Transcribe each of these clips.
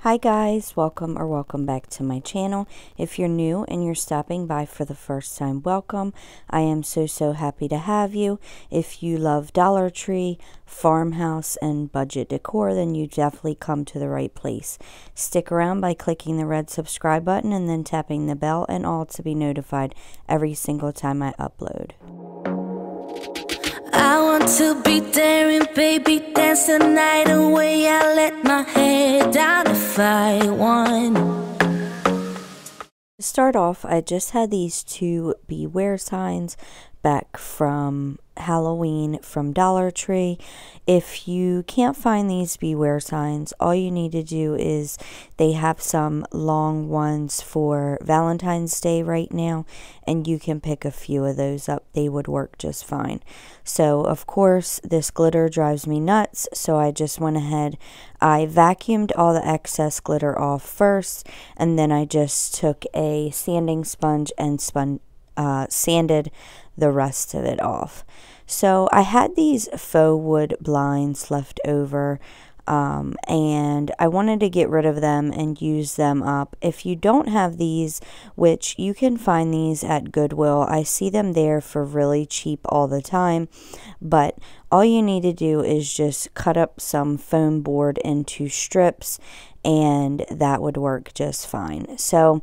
Hi guys, welcome back to my channel. If you're new and you're stopping by for the first time, welcome. I am so happy to have you. If you love Dollar Tree, farmhouse, and budget decor, then you definitely come to the right place. Stick around by clicking the red subscribe button and then tapping the bell and all to be notified every single time I upload. I want to be daring, baby, dance the night away. I let my head down if I want. To start off, I just had these two beware signs back from Halloween from Dollar Tree. If you can't find these beware signs, all you need to do is they have some long ones for Valentine's Day right now, and you can pick a few of those up. They would work just fine. So of course this glitter drives me nuts, so I just went ahead, I vacuumed all the excess glitter off first, and then I just took a sanding sponge and sanded the rest of it off. So I had these faux wood blinds left over, and I wanted to get rid of them and use them up. If you don't have these, which you can find these at Goodwill, I see them there for really cheap all the time, but all you need to do is just cut up some foam board into strips and that would work just fine. So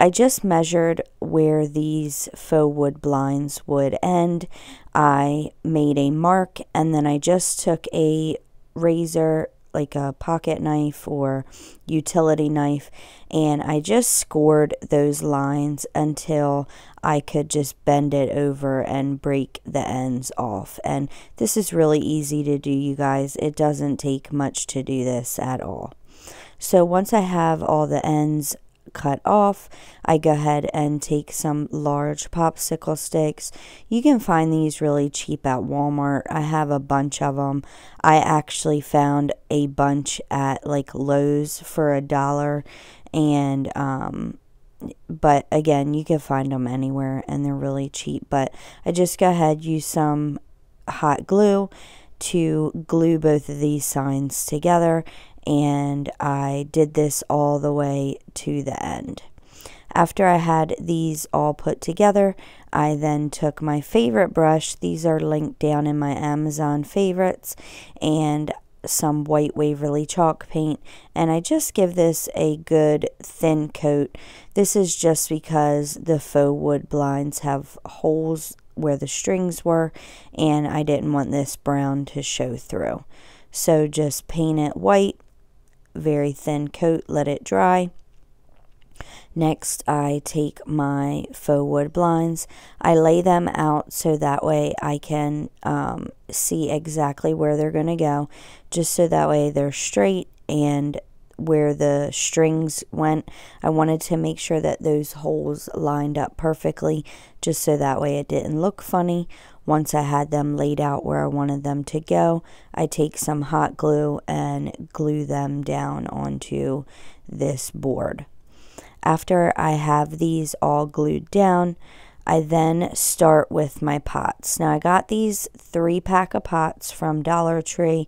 I just measured where these faux wood blinds would end. I made a mark, and then I just took a razor, like a pocket knife or utility knife, and I just scored those lines until I could just bend it over and break the ends off. And this is really easy to do, you guys. It doesn't take much to do this at all. So once I have all the ends cut off, I go ahead and take some large popsicle sticks. You can find these really cheap at Walmart. I have a bunch of them. I actually found a bunch at like Lowe's for $1, and but again, you can find them anywhere and they're really cheap. But I just go ahead, use some hot glue to glue both of these signs together, and I did this all the way to the end. After I had these all put together, I then took my favorite brush. These are linked down in my Amazon favorites, and some white Waverly chalk paint, and I just give this a good thin coat. This is just because the faux wood blinds have holes where the strings were, and I didn't want this brown to show through. So just paint it white, very thin coat, let it dry. Next, I take my faux wood blinds. I lay them out so that way I can see exactly where they're going to go, just so that way they're straight, and where the strings went, I wanted to make sure that those holes lined up perfectly, just so that way it didn't look funny. Once I had them laid out where I wanted them to go, I take some hot glue and glue them down onto this board. After I have these all glued down, I then start with my pots. Now I got these 3-pack of pots from Dollar Tree,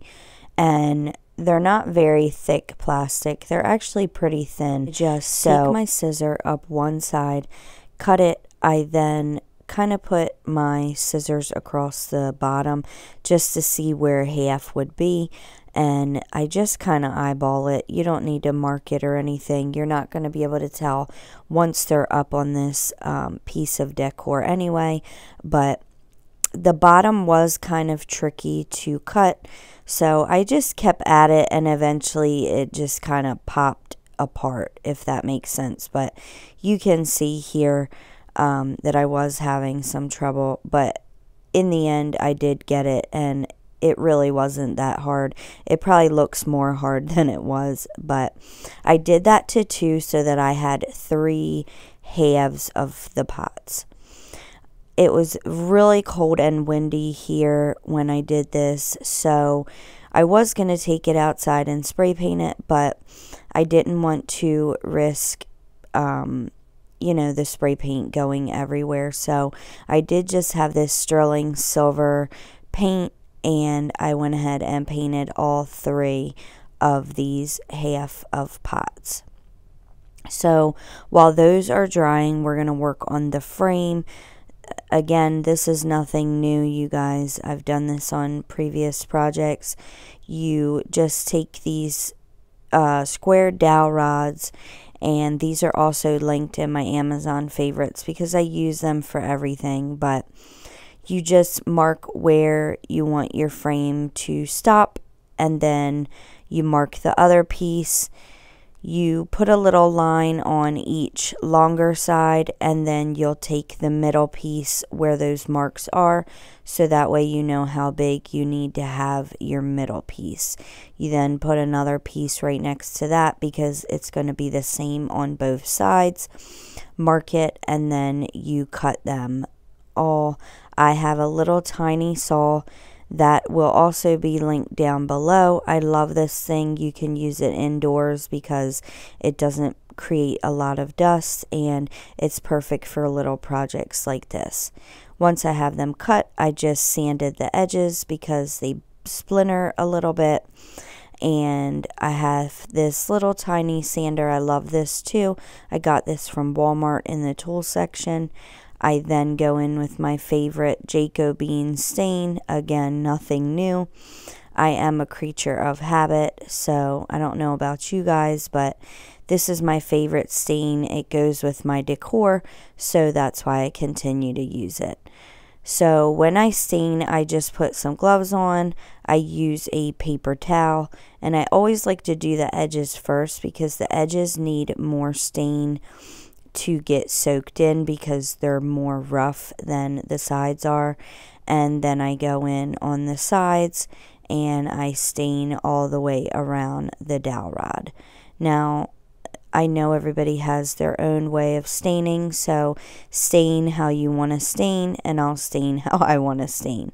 and they're not very thick plastic. They're actually pretty thin. Just take my scissor up one side, cut it. I then kind of put my scissors across the bottom just to see where half would be, and I just kind of eyeball it. You don't need to mark it or anything. You're not going to be able to tell once they're up on this piece of decor anyway, but the bottom was kind of tricky to cut, so I just kept at it, and eventually it just kind of popped apart, if that makes sense. But you can see here that I was having some trouble, but in the end I did get it, and it really wasn't that hard. It probably looks more hard than it was, but I did that to 2 so that I had 3 halves of the pots. It was really cold and windy here when I did this, so I was going to take it outside and spray paint it, but I didn't want to risk you know, the spray paint going everywhere. So I did just have this sterling silver paint, and I went ahead and painted all 3 of these half of pots. So while those are drying, we're going to work on the frame. Again, this is nothing new, you guys. I've done this on previous projects. You just take these square dowel rods, and these are also linked in my Amazon favorites because I use them for everything, but you just mark where you want your frame to stop, and then you mark the other piece. You put a little line on each longer side, and then you'll take the middle piece where those marks are, so that way you know how big you need to have your middle piece. You then put another piece right next to that because it's going to be the same on both sides. Mark it, and then you cut them all. I have a little tiny saw that will also be linked down below. I love this thing. You can use it indoors because it doesn't create a lot of dust, and it's perfect for little projects like this. Once I have them cut, I just sanded the edges because they splinter a little bit. And I have this little tiny sander. I love this too. I got this from Walmart in the tool section. I then go in with my favorite Jacobine stain. Again, nothing new. I am a creature of habit, so I don't know about you guys, but this is my favorite stain. It goes with my decor, so that's why I continue to use it. So when I stain, I just put some gloves on. I use a paper towel, and I always like to do the edges first because the edges need more stain to get soaked in because they're more rough than the sides are. And then I go in on the sides and I stain all the way around the dowel rod. Now, I know everybody has their own way of staining, so stain how you want to stain, and I'll stain how I want to stain.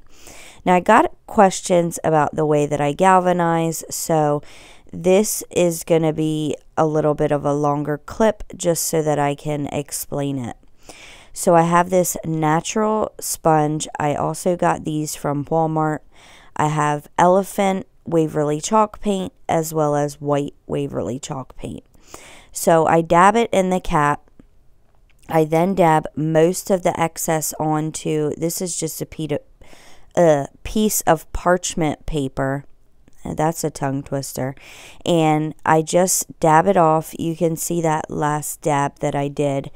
Now, I got questions about the way that I galvanize, so this is going to be a little bit of a longer clip just so that I can explain it. So I have this natural sponge. I also got these from Walmart. I have elephant Waverly chalk paint as well as white Waverly chalk paint. So I dab it in the cap. I then dab most of the excess onto, this is just a piece of parchment paper. That's a tongue twister. And I just dab it off. You can see that last dab that I did.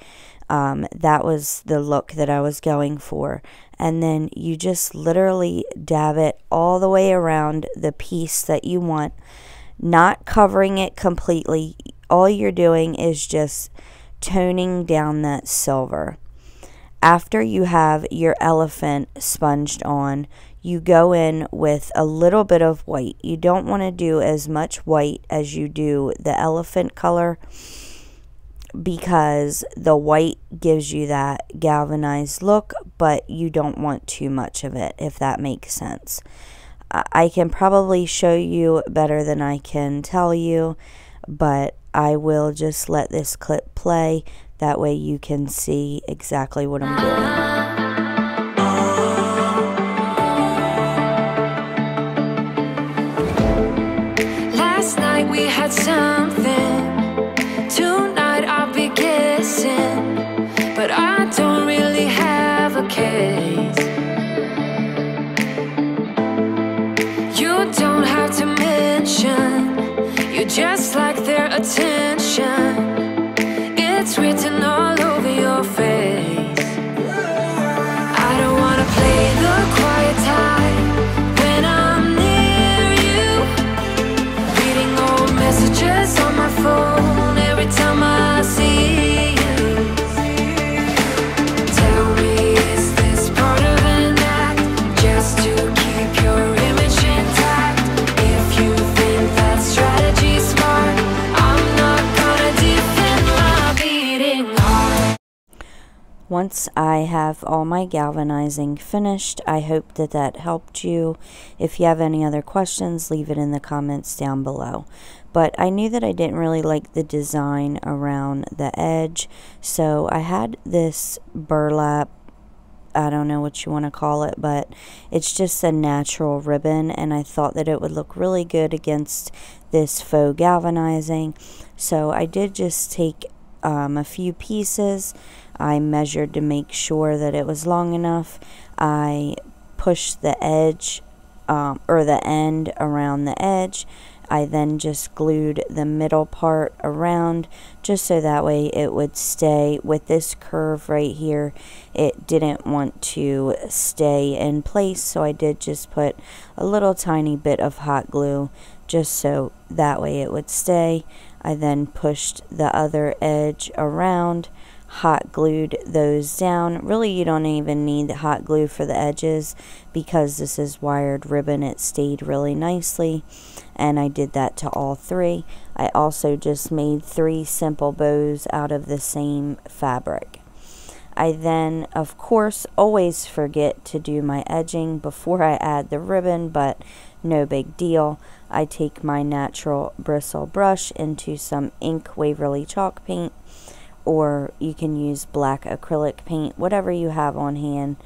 That was the look that I was going for. And then you just literally dab it all the way around the piece that you want, not covering it completely. All you're doing is just toning down that silver. After you have your elephant sponged on, you go in with a little bit of white. You don't want to do as much white as you do the elephant color because the white gives you that galvanized look, but you don't want too much of it, if that makes sense. I can probably show you better than I can tell you, but I will just let this clip play. That way you can see exactly what I'm doing. We had something. Tonight I'll be guessing, but I don't really have a case. You don't have to mention, you just like their attention. It's written all over your face. I don't wanna play the quiet time when I'm near you, reading old messages on my phone every time I see you. Tell me, is this part of an act, just to keep your image intact? If you think that strategy's smart, I'm not gonna defend my beating heart. Once I have all my galvanizing finished, I hope that that helped you. If you have any other questions, leave it in the comments down below. But I knew that I didn't really like the design around the edge, so I had this burlap I don't know what you want to call it, but it's just a natural ribbon, and I thought that it would look really good against this faux galvanizing. So I did just take a few pieces. I measured to make sure that it was long enough. I pushed the edge or the end around the edge. I then just glued the middle part around, just so that way it would stay with this curve right here. It didn't want to stay in place, so I did just put a little tiny bit of hot glue just so that way it would stay. I then pushed the other edge around, hot glued those down. Really, you don't even need hot glue for the edges because this is wired ribbon. It stayed really nicely, and I did that to all three. I also just made 3 simple bows out of the same fabric. I then, of course, always forget to do my edging before I add the ribbon, but no big deal. I take my natural bristle brush into some ink Waverly chalk paint, or you can use black acrylic paint, whatever you have on hand,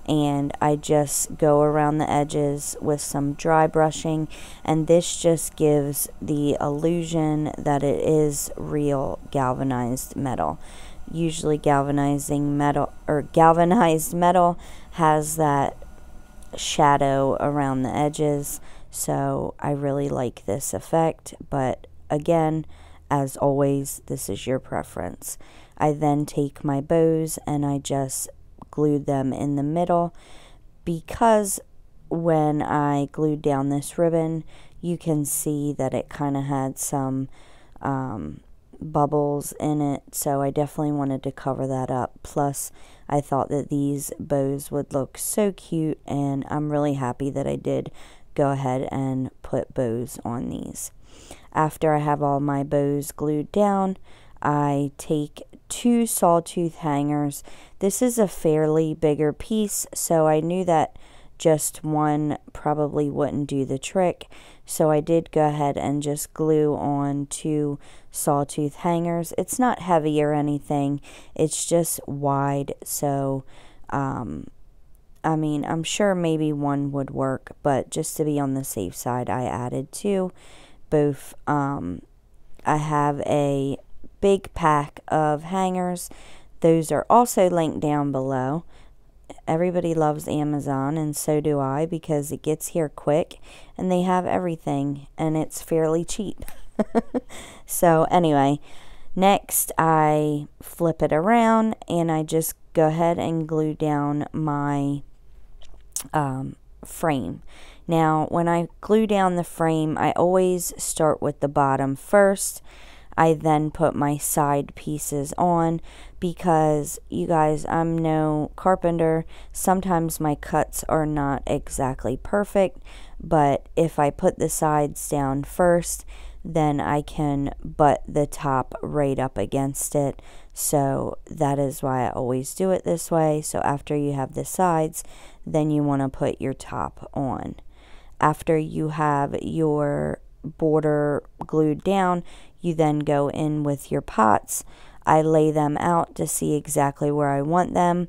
and I just go around the edges with some dry brushing, and this just gives the illusion that it is real galvanized metal. Usually galvanizing metal or galvanized metal has that shadow around the edges, so I really like this effect, but again, as always, this is your preference. I then take my bows and I just glued them in the middle, because when I glued down this ribbon, you can see that it kind of had some bubbles in it, so I definitely wanted to cover that up. Plus, I thought that these bows would look so cute, and I'm really happy that I did go ahead and put bows on these. After I have all my bows glued down, I take 2 sawtooth hangers. This is a fairly bigger piece, so I knew that just one probably wouldn't do the trick. So I did go ahead and just glue on 2 sawtooth hangers. It's not heavy or anything. It's just wide, so I mean, I'm sure maybe one would work, but just to be on the safe side, I added 2. Both, I have a big pack of hangers. Those are also linked down below. Everybody loves Amazon, and so do I, because it gets here quick and they have everything and it's fairly cheap. So anyway, next I flip it around and I just go ahead and glue down my frame. Now, when I glue down the frame, I always start with the bottom first. I then put my side pieces on, because you guys, I'm no carpenter. Sometimes my cuts are not exactly perfect, but if I put the sides down first, then I can butt the top right up against it. So that is why I always do it this way. So after you have the sides, then you want to put your top on. After you have your border glued down, you then go in with your pots. I lay them out to see exactly where I want them,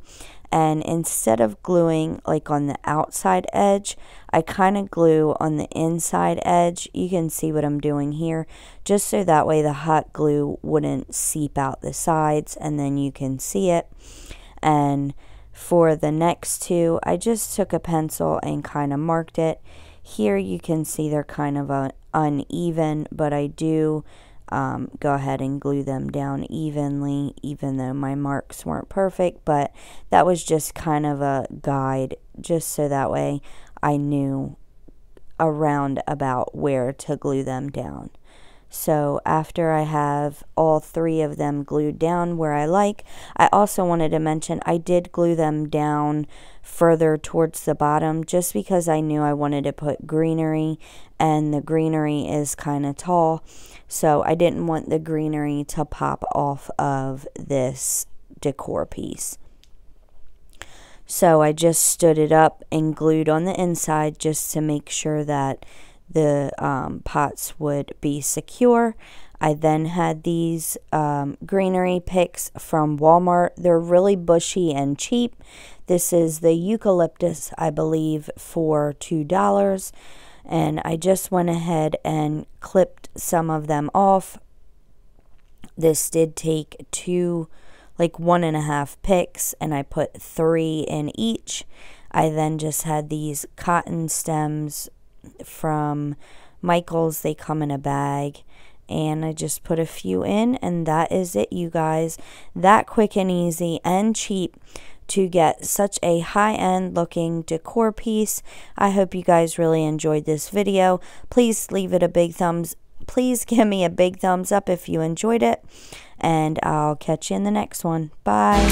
and instead of gluing like on the outside edge, I kind of glue on the inside edge. You can see what I'm doing here, just so that way the hot glue wouldn't seep out the sides and then you can see it. And for the next 2, I just took a pencil and kind of marked it. Here you can see they're kind of uneven, but I do go ahead and glue them down evenly, even though my marks weren't perfect. But that was just kind of a guide, just so that way I knew around about where to glue them down. So after I have all 3 of them glued down where I like, I also wanted to mention I did glue them down further towards the bottom, just because I knew I wanted to put greenery, and the greenery is kind of tall, so I didn't want the greenery to pop off of this decor piece. So I just stood it up and glued on the inside, just to make sure that the pots would be secure. I then had these Greenery picks from Walmart. They're really bushy and cheap. This is the eucalyptus, I believe, for $2. And I just went ahead and clipped some of them off. This did take like 1.5 picks, and I put 3 in each. I then just had these cotton stems from Michael's. They come in a bag, and I just put a few in, and that is it, you guys. That quick and easy and cheap to get such a high-end looking decor piece. I hope you guys really enjoyed this video. Please leave it a big thumbs. Please give me a big thumbs up if you enjoyed it, and I'll catch you in the next one. Bye.